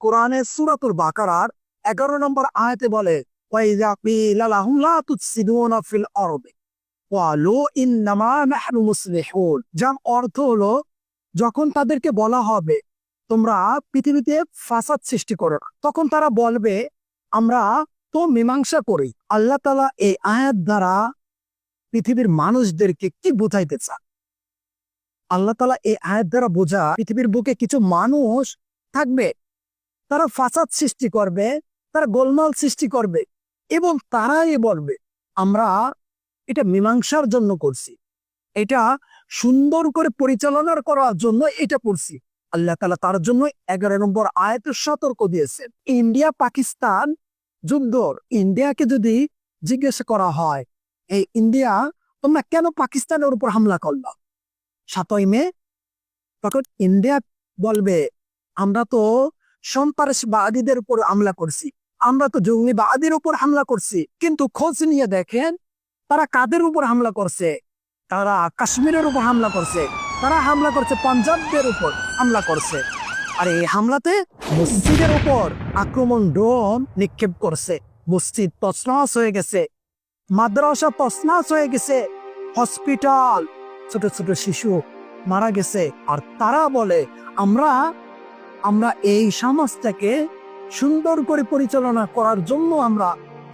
কোরআনের সূরাতুল বাকারার 11 নম্বর আয়াতে বলে, ওয়াইযা কিলা লাহুম লা তুফসিদুনা ফিল আরদি ক্বালু ইন্নামা নাহনু মুসলিহুন। যার অর্থ হলো, যখন তাদেরকে বলা হবে তোমরা পৃথিবীতে ফাসাদ সৃষ্টি করো না, তখন তারা বলবে আমরা তো মীমাংসা করি। আল্লাহ তাআলা এই আয়াত দ্বারা পৃথিবীর মানুষদেরকে কি বোঝাইতে চান? আল্লাহ তাআলা এই আয়াত দ্বারা বোঝা, পৃথিবীর বুকে কিছু মানুষ থাকবে, তারা ফাসাদ সৃষ্টি করবে, তারা গোলমাল সৃষ্টি করবে, এবং তারাই বলবে আমরা এটা মীমাংসার জন্য করছি, এটা সুন্দর করে পরিচালনা করার জন্য এটা করছি। আল্লাহ তাআলা তার জন্য 11 নম্বর আয়াতে সতর্ক দিয়েছেন। ইন্ডিয়া পাকিস্তান যুদ্ধ, ইন্ডিয়াকে যদি জিজ্ঞেস করা হয়, এই ইন্ডিয়া তোমরা কেন পাকিস্তানের উপর হামলা করলো 7ই মে, তখন ইন্ডিয়া বলবে আমরা তো সন্ত্রাসবাদীদের উপর হামলা করছি, আমরা তো জঙ্গিবাদীর উপর হামলা করছি। কিন্তু খোঁজ নিয়ে দেখেন তারা কাদের উপর হামলা করছে? তারা কাশ্মীরের উপর হামলা করছে, তারা হামলা করছে পাঞ্জাবদের উপর হামলা করছে। আর এই হামলাতে মসজিদের উপর আক্রমণ ড্রোন নিক্ষেপ করছে, মসজিদ তছনছ হয়ে গেছে, মাদ্রাসা তছনছ হয়ে গেছে, হসপিটাল, ছোট ছোট শিশু মারা গেছে। আর তারা বলে আমরা এই সমাজটাকে সুন্দর করে পরিচালনা করার জন্য আমরা